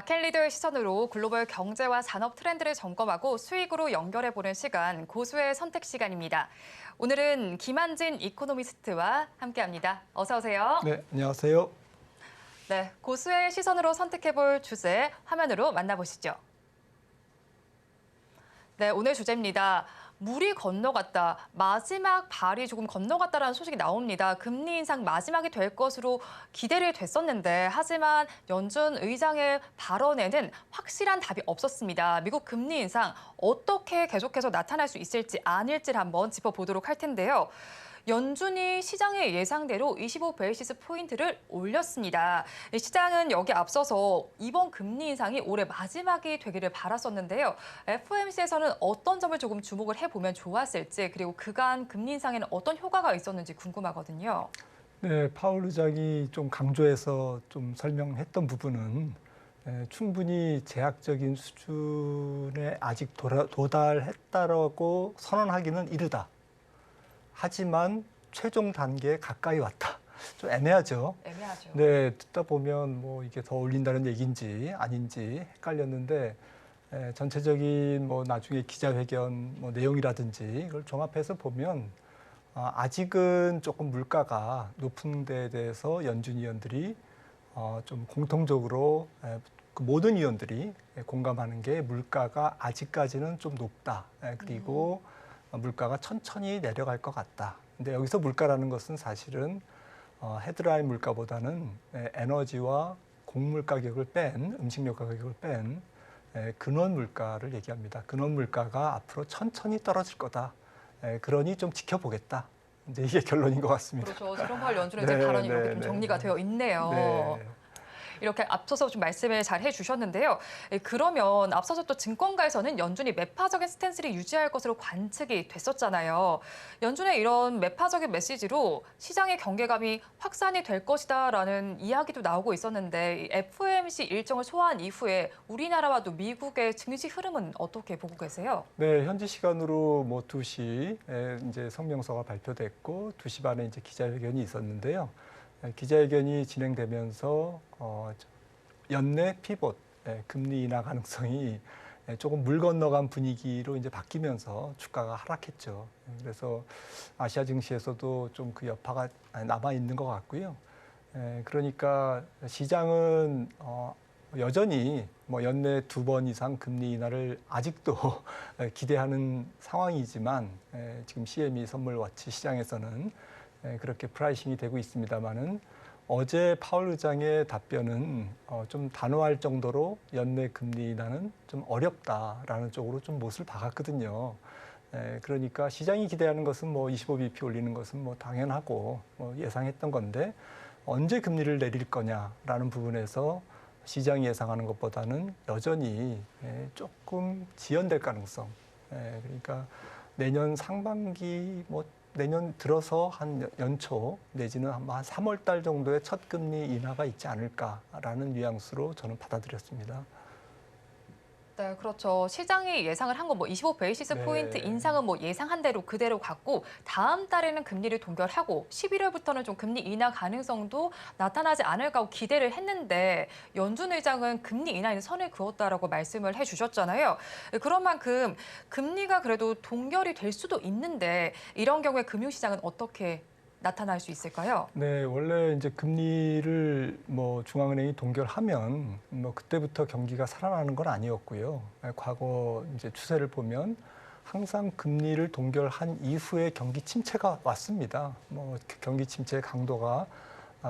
마켓 리더의 시선으로 글로벌 경제와 산업 트렌드를 점검하고 수익으로 연결해보는 시간, 고수의 선택 시간입니다. 오늘은 김한진 이코노미스트와 함께합니다. 어서 오세요. 네, 안녕하세요. 네, 고수의 시선으로 선택해볼 주제 화면으로 만나보시죠. 네, 오늘 주제입니다. 물이 건너갔다. 마지막 발이 조금 건너갔다라는 소식이 나옵니다. 금리 인상 마지막이 될 것으로 기대를 됐었는데 하지만 연준 의장의 발언에는 확실한 답이 없었습니다. 미국 금리 인상 어떻게 계속해서 나타날 수 있을지 아닐지를 한번 짚어보도록 할 텐데요. 연준이 시장의 예상대로 25베이시스 포인트를 올렸습니다. 시장은 여기 앞서서 이번 금리 인상이 올해 마지막이 되기를 바랐었는데요. FOMC에서는 어떤 점을 조금 주목을 해보면 좋았을지 그리고 그간 금리 인상에는 어떤 효과가 있었는지 궁금하거든요. 네, 파월 의장이 좀 강조해서 좀 설명했던 부분은 충분히 제약적인 수준에 아직 도달했다라고 선언하기는 이르다. 하지만 최종 단계에 가까이 왔다. 좀 애매하죠. 애매하죠. 네, 듣다 보면 뭐 이게 더 올린다는 얘기인지 아닌지 헷갈렸는데 전체적인 뭐 나중에 기자회견 뭐 내용이라든지 이걸 종합해서 보면 아직은 조금 물가가 높은 데에 대해서 연준 위원들이 좀 공통적으로 그 모든 위원들이 공감하는 게 물가가 아직까지는 좀 높다. 그리고 물가가 천천히 내려갈 것 같다. 근데 여기서 물가라는 것은 사실은 헤드라인 물가보다는 에너지와 곡물 가격을 뺀, 음식료 가격을 뺀 근원 물가를 얘기합니다. 근원 물가가 앞으로 천천히 떨어질 거다. 그러니 좀 지켜보겠다. 이제 이게 결론인 것 같습니다. 그렇죠. 저런 발 연준의 발언이 이렇게 좀 정리가 되어 있네요. 네. 이렇게 앞서서 좀 말씀을 잘 해주셨는데요. 그러면 앞서서 또 증권가에서는 연준이 매파적인 스탠스를 유지할 것으로 관측이 됐었잖아요. 연준의 이런 매파적인 메시지로 시장의 경계감이 확산이 될 것이다라는 이야기도 나오고 있었는데 FOMC 일정을 소화한 이후에 우리나라와도 미국의 증시 흐름은 어떻게 보고 계세요? 네, 현지 시간으로 뭐 2시에 이제 성명서가 발표됐고 2시 반에 이제 기자회견이 있었는데요. 기자회견이 진행되면서 연내 피봇, 금리 인하 가능성이 조금 물 건너간 분위기로 이제 바뀌면서 주가가 하락했죠. 그래서 아시아 증시에서도 좀 그 여파가 남아 있는 것 같고요. 그러니까 시장은 여전히 뭐 연내 2번 이상 금리 인하를 아직도 기대하는 상황이지만 지금 CME 선물 와치 시장에서는 그렇게 프라이싱이 되고 있습니다만은 어제 파월 의장의 답변은 좀 단호할 정도로 연내 금리 인하는 좀 어렵다라는 쪽으로 좀 못을 박았거든요. 그러니까 시장이 기대하는 것은 뭐 25bp 올리는 것은 뭐 당연하고 뭐 예상했던 건데 언제 금리를 내릴 거냐라는 부분에서 시장이 예상하는 것보다는 여전히 조금 지연될 가능성. 그러니까 내년 상반기 뭐 내년 들어서 한 연초 내지는 한 3월 달 정도의 첫 금리 인하가 있지 않을까라는 뉘앙스로 저는 받아들였습니다. 네, 그렇죠. 시장이 예상을 한 건 뭐 25베이시스 포인트 인상은 뭐 예상한 대로 그대로 갔고 다음 달에는 금리를 동결하고 11월부터는 좀 금리 인하 가능성도 나타나지 않을까 하고 기대를 했는데 연준 의장은 금리 인하에는 선을 그었다라고 말씀을 해주셨잖아요. 그런 만큼 금리가 그래도 동결이 될 수도 있는데 이런 경우에 금융시장은 어떻게 나타날 수 있을까요? 네, 원래 이제 금리를 뭐 중앙은행이 동결하면 뭐 그때부터 경기가 살아나는 건 아니었고요. 과거 이제 추세를 보면 항상 금리를 동결한 이후에 경기 침체가 왔습니다. 뭐 경기 침체의 강도가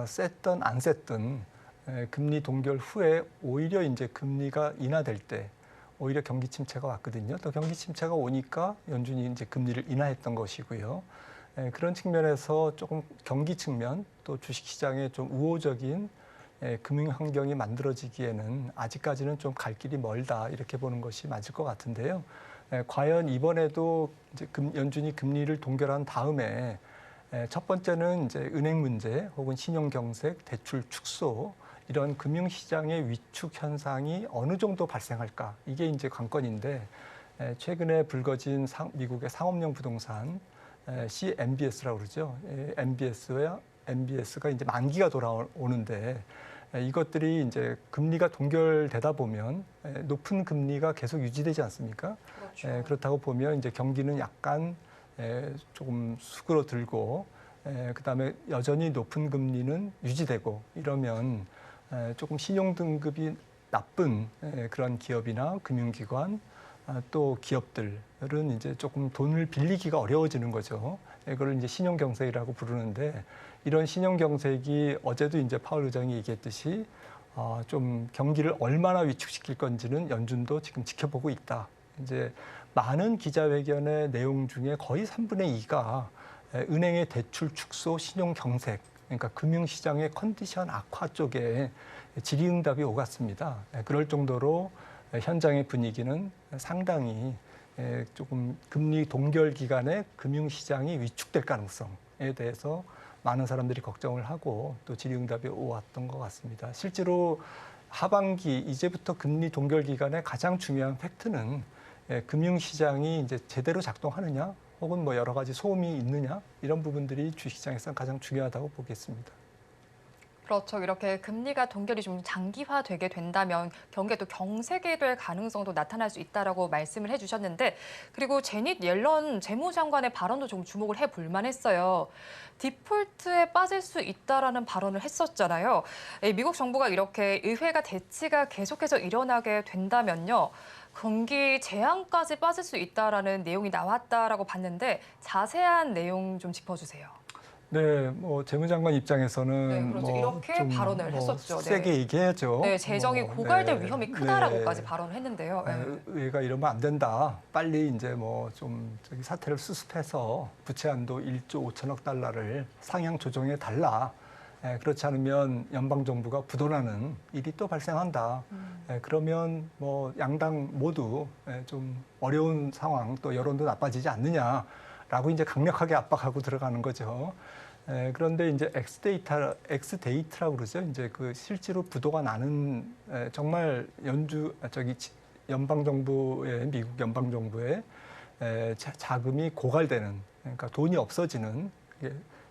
셌든 안 셌든 금리 동결 후에 오히려 이제 금리가 인하될 때 오히려 경기 침체가 왔거든요. 또 경기 침체가 오니까 연준이 이제 금리를 인하했던 것이고요. 그런 측면에서 조금 경기 측면 또 주식시장에 좀 우호적인 금융 환경이 만들어지기에는 아직까지는 좀 갈 길이 멀다 이렇게 보는 것이 맞을 것 같은데요. 과연 이번에도 이제 연준이 금리를 동결한 다음에 첫 번째는 이제 은행 문제 혹은 신용 경색, 대출 축소 이런 금융시장의 위축 현상이 어느 정도 발생할까 이게 이제 관건인데 최근에 불거진 미국의 상업용 부동산 CMBS라고 그러죠. MBS가 이제 만기가 돌아오는데 이것들이 이제 금리가 동결되다 보면 높은 금리가 계속 유지되지 않습니까? 그렇죠. 그렇다고 보면 이제 경기는 약간 조금 수그러들고 그다음에 여전히 높은 금리는 유지되고 이러면 조금 신용 등급이 나쁜 그런 기업이나 금융기관 또 기업들은 이제 조금 돈을 빌리기가 어려워지는 거죠. 이걸 이제 신용경색이라고 부르는데 이런 신용경색이 어제도 이제 파월 의장이 얘기했듯이 좀 경기를 얼마나 위축시킬 건지는 연준도 지금 지켜보고 있다. 이제 많은 기자회견의 내용 중에 거의 3분의 2가 은행의 대출 축소, 신용 경색, 그러니까 금융시장의 컨디션 악화 쪽에 질의응답이 오갔습니다. 그럴 정도로 현장의 분위기는 상당히 조금 금리 동결 기간에 금융시장이 위축될 가능성에 대해서 많은 사람들이 걱정을 하고 또 질의응답이 오왔던 것 같습니다. 실제로 하반기 이제부터 금리 동결 기간에 가장 중요한 팩트는 금융시장이 이제 제대로 작동하느냐, 혹은 뭐 여러 가지 소음이 있느냐 이런 부분들이 주식시장에서 가장 중요하다고 보겠습니다. 그렇죠. 이렇게 금리가 동결이 좀 장기화되게 된다면 경기에 또 경색이 될 가능성도 나타날 수 있다라고 말씀을 해주셨는데, 그리고 제닛 옐런 재무장관의 발언도 좀 주목을 해볼 만했어요. 디폴트에 빠질 수 있다라는 발언을 했었잖아요. 미국 정부가 이렇게 의회가 대치가 계속해서 일어나게 된다면요, 경기 재앙까지 빠질 수 있다라는 내용이 나왔다라고 봤는데 자세한 내용 좀 짚어주세요. 네, 뭐 재무장관 입장에서는 네, 그렇죠. 뭐 이렇게 좀 발언을 뭐 했었죠. 네. 세게 얘기해야죠. 네, 재정이 뭐, 고갈될 네, 위험이 크다라고까지 네. 발언을 했는데요. 네. 의회가 이러면 안 된다. 빨리 이제 뭐 좀 저기 사태를 수습해서 부채 한도 1조 5천억 달러를 상향 조정해 달라. 그렇지 않으면 연방 정부가 부도나는 일이 또 발생한다. 그러면 뭐 양당 모두 좀 어려운 상황, 또 여론도 나빠지지 않느냐라고 이제 강력하게 압박하고 들어가는 거죠. 그런데 이제 엑스데이트라고 그러죠. 이제 그 실제로 부도가 나는 정말 연방 정부의 미국 연방 정부의 자금이 고갈되는, 그러니까 돈이 없어지는,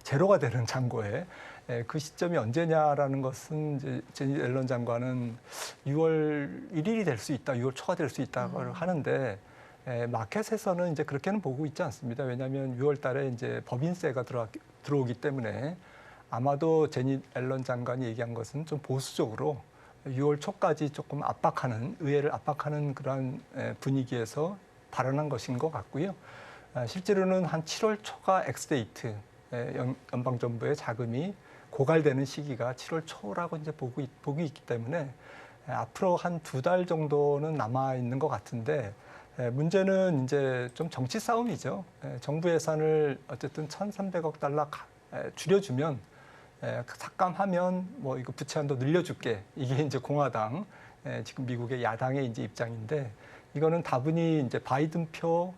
제로가 되는 장고에 그 시점이 언제냐라는 것은 이제 제닛 옐런 장관은 6월 1일이 될 수 있다, 6월 초가 될 수 있다고 하는데 마켓에서는 이제 그렇게는 보고 있지 않습니다. 왜냐하면 6월 달에 이제 법인세가 들어오기 때문에 아마도 제닛 옐런 장관이 얘기한 것은 좀 보수적으로 6월 초까지 조금 의회를 압박하는 그런 분위기에서 발언한 것인 것 같고요. 실제로는 한 7월 초가 엑스데이트, 연방정부의 자금이 고갈되는 시기가 7월 초라고 이제 보고 있기 때문에 앞으로 한 2달 정도는 남아 있는 것 같은데, 문제는 이제 좀 정치 싸움이죠. 정부 예산을 어쨌든 1,300억 달러 줄여주면, 삭감하면 뭐 이거 부채 한도 늘려줄게. 이게 이제 공화당, 지금 미국의 야당의 이제 입장인데, 이거는 다분히 이제 바이든표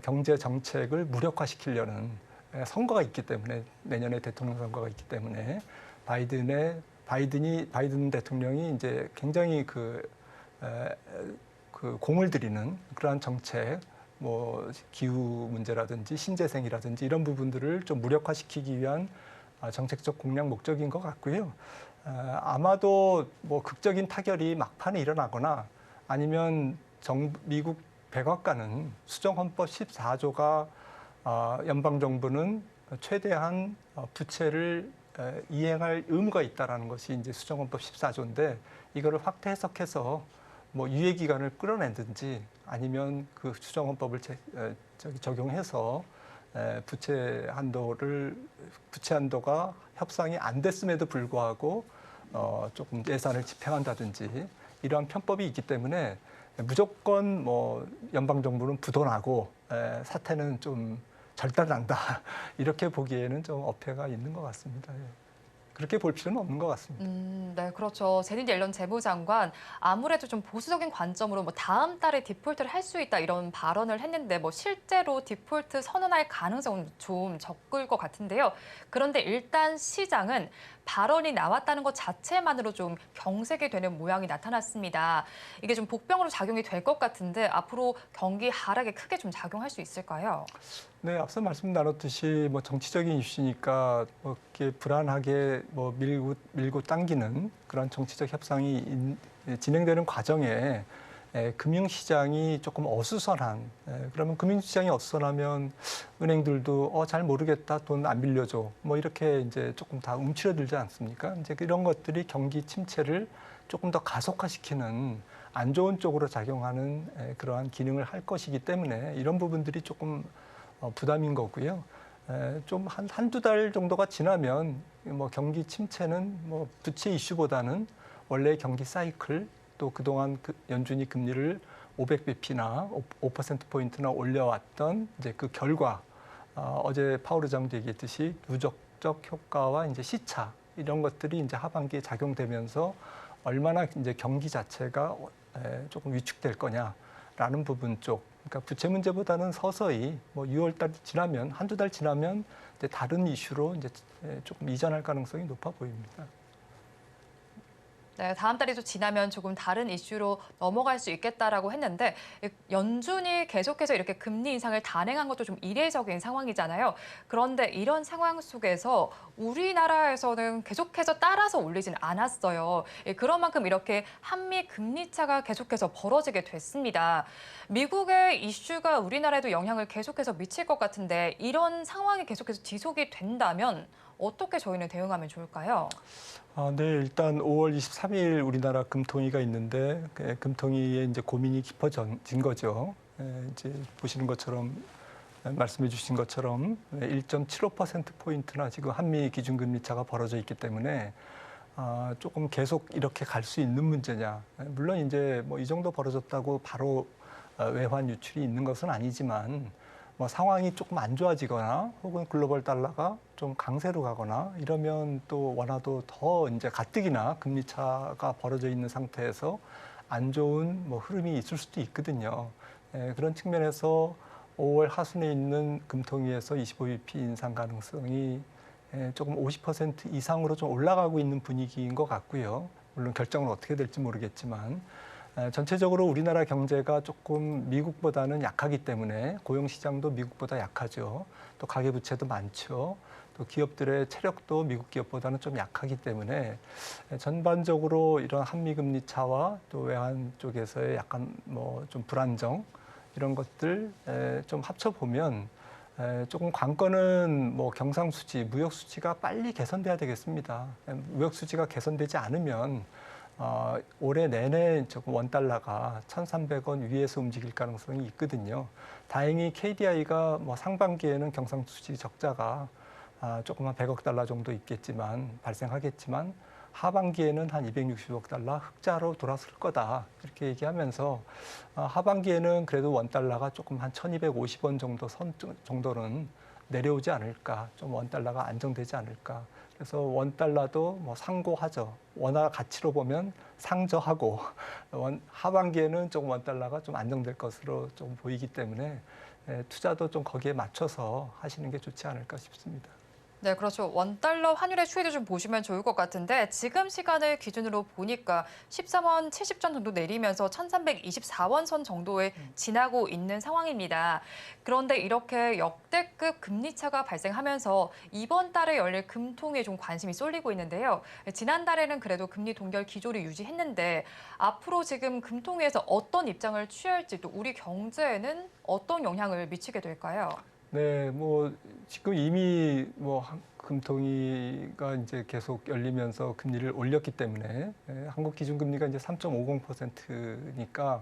경제 정책을 무력화시키려는 선거가 있기 때문에, 내년에 대통령 선거가 있기 때문에 바이든 대통령이 이제 굉장히 그 공을 들이는 그러한 정책, 뭐 기후 문제라든지 신재생이라든지 이런 부분들을 좀 무력화시키기 위한 정책적 공략 목적인 것 같고요. 아마도 뭐 극적인 타결이 막판에 일어나거나 아니면 미국 백악관은 수정헌법 14조가 연방 정부는 최대한 부채를 이행할 의무가 있다라는 것이 이제 수정헌법 14조인데, 이거를 확대 해석해서 뭐 유예 기간을 끌어내든지 아니면 그 수정헌법을 적용해서 부채 한도가 협상이 안 됐음에도 불구하고 조금 예산을 집행한다든지 이러한 편법이 있기 때문에 무조건 뭐 연방 정부는 부도나고 사태는 좀 절단난다 이렇게 보기에는 좀 어폐가 있는 것 같습니다. 그렇게 볼 필요는 없는 것 같습니다. 네, 그렇죠. 제닛 옐런 재무장관 아무래도 좀 보수적인 관점으로 뭐 다음 달에 디폴트를 할 수 있다 이런 발언을 했는데, 뭐 실제로 디폴트 선언할 가능성은 좀 적을 것 같은데요. 그런데 일단 시장은 발언이 나왔다는 것 자체만으로 좀 경색이 되는 모양이 나타났습니다. 이게 좀 복병으로 작용이 될 것 같은데 앞으로 경기 하락에 크게 좀 작용할 수 있을까요? 네, 앞서 말씀 나눴듯이 뭐 정치적인 이슈니까 뭐 이렇게 불안하게 뭐 밀고 당기는 그런 정치적 협상이 진행되는 과정에 금융시장이 조금 어수선한, 그러면 금융시장이 어수선하면 은행들도 잘 모르겠다, 돈 안 빌려줘, 뭐 이렇게 이제 조금 다 움츠러들지 않습니까? 이제 이런 것들이 경기 침체를 조금 더 가속화시키는 안 좋은 쪽으로 작용하는 그러한 기능을 할 것이기 때문에 이런 부분들이 조금 부담인 거고요. 좀 한두 달 정도가 지나면 뭐 경기 침체는 뭐 부채 이슈보다는 원래 경기 사이클 또 그동안 연준이 금리를 500bp나 5%포인트나 올려왔던 이제 그 결과, 어제 파월 의장도 얘기했듯이 누적적 효과와 이제 시차 이런 것들이 이제 하반기에 작용되면서 얼마나 이제 경기 자체가 조금 위축될 거냐라는 부분 쪽. 그러니까 부채 문제보다는 서서히 뭐 6월 달 지나면 한두 달 지나면 이제 다른 이슈로 이제 조금 이전할 가능성이 높아 보입니다. 네, 다음 달이 또 지나면 조금 다른 이슈로 넘어갈 수 있겠다라고 했는데 연준이 계속해서 이렇게 금리 인상을 단행한 것도 좀 이례적인 상황이잖아요. 그런데 이런 상황 속에서 우리나라에서는 계속해서 따라서 올리진 않았어요. 그런 만큼 이렇게 한미 금리 차가 계속해서 벌어지게 됐습니다. 미국의 이슈가 우리나라에도 영향을 계속해서 미칠 것 같은데 이런 상황이 계속해서 지속이 된다면 어떻게 저희는 대응하면 좋을까요? 네, 일단 5월 23일 우리나라 금통위가 있는데 금통위의 이제 고민이 깊어진 거죠. 이제 보시는 것처럼 말씀해 주신 것처럼 1.75%포인트나 지금 한미 기준금리 차가 벌어져 있기 때문에 조금 계속 이렇게 갈 수 있는 문제냐. 물론 이제 뭐 이 정도 벌어졌다고 바로 외환 유출이 있는 것은 아니지만 뭐 상황이 조금 안 좋아지거나 혹은 글로벌 달러가 좀 강세로 가거나 이러면 또 원화도 더 이제 가뜩이나 금리 차가 벌어져 있는 상태에서 안 좋은 뭐 흐름이 있을 수도 있거든요. 그런 측면에서 5월 하순에 있는 금통위에서 25bp 인상 가능성이 조금 50% 이상으로 좀 올라가고 있는 분위기인 것 같고요. 물론 결정은 어떻게 될지 모르겠지만 전체적으로 우리나라 경제가 조금 미국보다는 약하기 때문에 고용시장도 미국보다 약하죠. 또 가계부채도 많죠. 또 기업들의 체력도 미국 기업보다는 좀 약하기 때문에 전반적으로 이런 한미금리 차와 또 외환 쪽에서의 약간 뭐 좀 불안정 이런 것들 좀 합쳐보면 조금 관건은 뭐 경상수지, 무역수지가 빨리 개선돼야 되겠습니다. 무역수지가 개선되지 않으면 올해 내내 조금 원달러가 1,300원 위에서 움직일 가능성이 있거든요. 다행히 KDI가 뭐 상반기에는 경상수지 적자가 조금 한 100억 달러 정도 있겠지만 발생하겠지만 하반기에는 한 260억 달러 흑자로 돌아설 거다 이렇게 얘기하면서 하반기에는 그래도 원달러가 조금 한 1,250원 정도 선 정도는 내려오지 않을까, 좀 원달러가 안정되지 않을까. 그래서 원달러도 뭐 상고하죠. 원화 가치로 보면 상저하고 하반기에는 조금 원달러가 좀 안정될 것으로 좀 보이기 때문에 투자도 좀 거기에 맞춰서 하시는 게 좋지 않을까 싶습니다. 네, 그렇죠. 원달러 환율의 추이도 좀 보시면 좋을 것 같은데 지금 시간을 기준으로 보니까 13원 70전 정도 내리면서 1324원 선 정도에 지나고 있는 상황입니다. 그런데 이렇게 역대급 금리 차가 발생하면서 이번 달에 열릴 금통위에 좀 관심이 쏠리고 있는데요. 지난달에는 그래도 금리 동결 기조를 유지했는데 앞으로 지금 금통위에서 어떤 입장을 취할지 또 우리 경제에는 어떤 영향을 미치게 될까요? 네, 뭐 지금 이미 뭐 금통위가 이제 계속 열리면서 금리를 올렸기 때문에 한국 기준금리가 이제 3.50%니까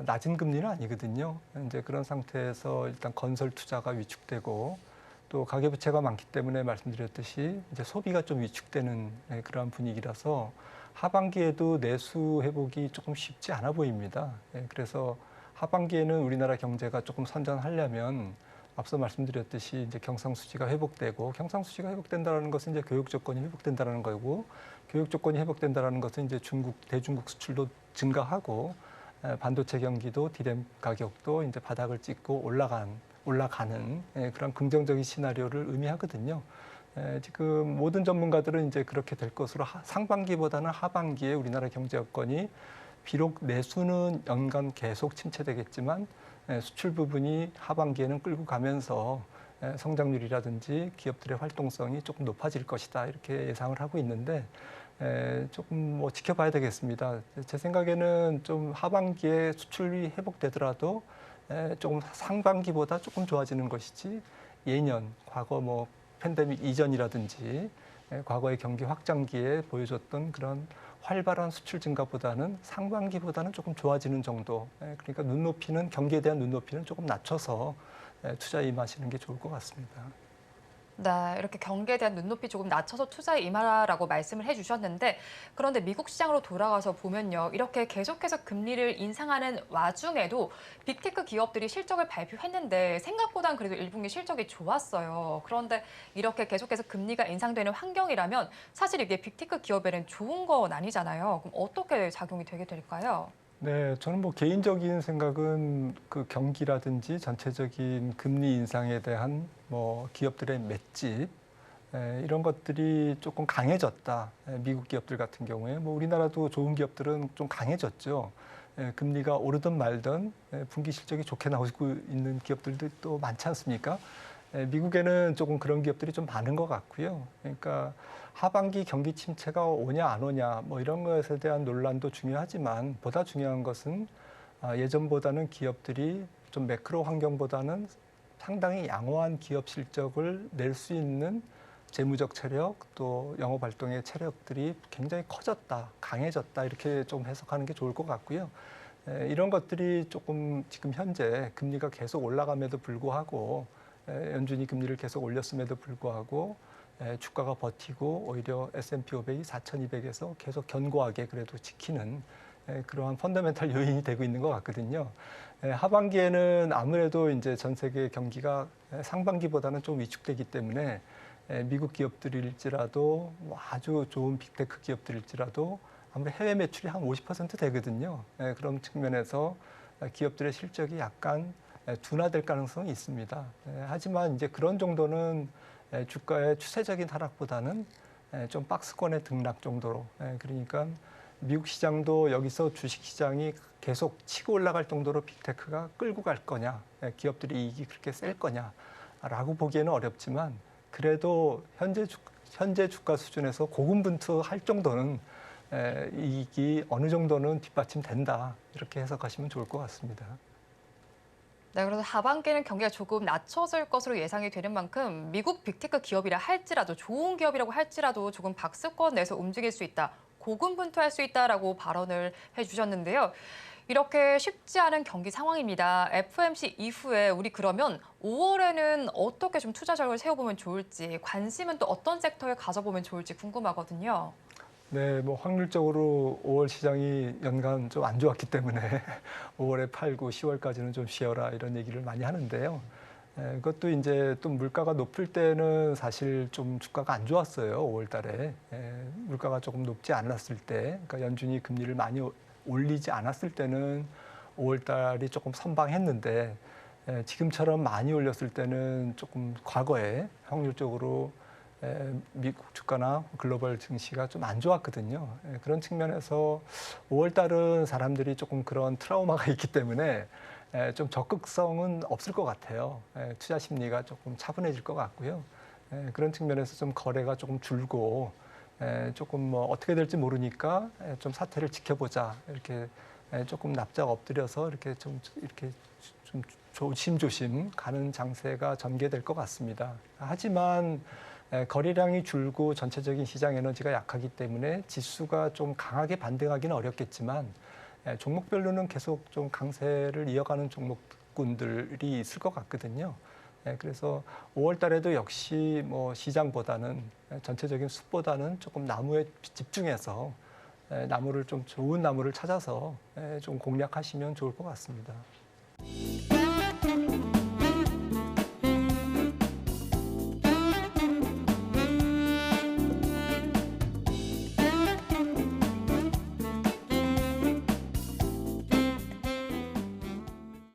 낮은 금리는 아니거든요. 이제 그런 상태에서 일단 건설 투자가 위축되고 또 가계부채가 많기 때문에 말씀드렸듯이 이제 소비가 좀 위축되는 그러한 분위기라서 하반기에도 내수 회복이 조금 쉽지 않아 보입니다. 그래서 하반기에는 우리나라 경제가 조금 선전하려면 앞서 말씀드렸듯이 이제 경상수지가 회복되고 경상수지가 회복된다는 것은 이제 교육 조건이 회복된다는 거고 교육 조건이 회복된다는 것은 이제 대중국 수출도 증가하고 반도체 경기도 디램 가격도 이제 바닥을 찍고 올라가는 그런 긍정적인 시나리오를 의미하거든요. 지금 모든 전문가들은 이제 그렇게 될 것으로 상반기보다는 하반기에 우리나라 경제 여건이 비록 내수는 연간 계속 침체되겠지만 수출 부분이 하반기에는 끌고 가면서 성장률이라든지 기업들의 활동성이 조금 높아질 것이다 이렇게 예상을 하고 있는데 조금 뭐 지켜봐야 되겠습니다. 제 생각에는 좀 하반기에 수출이 회복되더라도 조금 상반기보다 조금 좋아지는 것이지 예년 과거 뭐 팬데믹 이전이라든지 과거의 경기 확장기에 보여줬던 그런 활발한 수출 증가보다는 상반기보다는 조금 좋아지는 정도. 그러니까 눈높이는 경기에 대한 눈높이는 조금 낮춰서 투자에 임하시는 게 좋을 것 같습니다. 네, 이렇게 경기에 대한 눈높이 조금 낮춰서 투자에 임하라고 말씀을 해주셨는데 그런데 미국 시장으로 돌아가서 보면요. 이렇게 계속해서 금리를 인상하는 와중에도 빅테크 기업들이 실적을 발표했는데 생각보단 그래도 1분기 실적이 좋았어요. 그런데 이렇게 계속해서 금리가 인상되는 환경이라면 사실 이게 빅테크 기업에는 좋은 건 아니잖아요. 그럼 어떻게 작용이 되게 될까요? 네, 저는 뭐 개인적인 생각은 그 경기라든지 전체적인 금리 인상에 대한 뭐 기업들의 맷집 이런 것들이 조금 강해졌다. 미국 기업들 같은 경우에 뭐 우리나라도 좋은 기업들은 좀 강해졌죠. 금리가 오르든 말든 분기 실적이 좋게 나오고 있는 기업들도 또 많지 않습니까? 미국에는 조금 그런 기업들이 좀 많은 것 같고요. 그러니까 하반기 경기 침체가 오냐 안 오냐 뭐 이런 것에 대한 논란도 중요하지만 보다 중요한 것은 예전보다는 기업들이 좀 매크로 환경보다는 상당히 양호한 기업 실적을 낼 수 있는 재무적 체력 또 영업 활동의 체력들이 굉장히 커졌다, 강해졌다 이렇게 좀 해석하는 게 좋을 것 같고요. 이런 것들이 조금 지금 현재 금리가 계속 올라감에도 불구하고 연준이 금리를 계속 올렸음에도 불구하고 주가가 버티고 오히려 S&P 500이 4,200에서 계속 견고하게 그래도 지키는 그러한 펀더멘탈 요인이 되고 있는 것 같거든요. 하반기에는 아무래도 이제 전 세계 경기가 상반기보다는 좀 위축되기 때문에 미국 기업들일지라도 뭐 아주 좋은 빅테크 기업들일지라도 아무래도 해외 매출이 한 50% 되거든요. 그런 측면에서 기업들의 실적이 약간 둔화될 가능성이 있습니다. 하지만 이제 그런 정도는 주가의 추세적인 하락보다는 좀 박스권의 등락 정도로 그러니까 미국 시장도 여기서 주식 시장이 계속 치고 올라갈 정도로 빅테크가 끌고 갈 거냐, 기업들의 이익이 그렇게 셀 거냐라고 보기에는 어렵지만 그래도 현재 주가 수준에서 고군분투할 정도는 이익이 어느 정도는 뒷받침된다 이렇게 해석하시면 좋을 것 같습니다. 네, 그래서 하반기에는 경기가 조금 낮춰질 것으로 예상이 되는 만큼 미국 빅테크 기업이라 할지라도 좋은 기업이라고 할지라도 조금 박스권 내에서 움직일 수 있다. 고군분투할 수 있다라고 발언을 해주셨는데요. 이렇게 쉽지 않은 경기 상황입니다. FOMC 이후에 우리 그러면 5월에는 어떻게 좀 투자 전략을 세워보면 좋을지 관심은 또 어떤 섹터에 가져보면 좋을지 궁금하거든요. 네, 뭐 확률적으로 5월 시장이 연간 좀 안 좋았기 때문에 5월에 팔고 10월까지는 좀 쉬어라 이런 얘기를 많이 하는데요. 그것도 이제 또 물가가 높을 때는 사실 좀 주가가 안 좋았어요. 5월 달에. 물가가 조금 높지 않았을 때, 그러니까 연준이 금리를 많이 올리지 않았을 때는 5월 달이 조금 선방했는데 지금처럼 많이 올렸을 때는 조금 과거에 확률적으로 미국 주가나 글로벌 증시가 좀 안 좋았거든요. 그런 측면에서 5월 달은 사람들이 조금 그런 트라우마가 있기 때문에 좀 적극성은 없을 것 같아요. 투자 심리가 조금 차분해질 것 같고요. 그런 측면에서 좀 거래가 조금 줄고 조금 뭐 어떻게 될지 모르니까 좀 사태를 지켜보자 이렇게 조금 납작 엎드려서 이렇게 좀 조심조심 가는 장세가 전개될 것 같습니다. 하지만 거래량이 줄고 전체적인 시장 에너지가 약하기 때문에 지수가 좀 강하게 반등하기는 어렵겠지만 종목별로는 계속 좀 강세를 이어가는 종목군들이 있을 것 같거든요. 그래서 5월 달에도 역시 뭐 시장보다는 전체적인 숲보다는 조금 나무에 집중해서 나무를 좀 좋은 나무를 찾아서 좀 공략하시면 좋을 것 같습니다.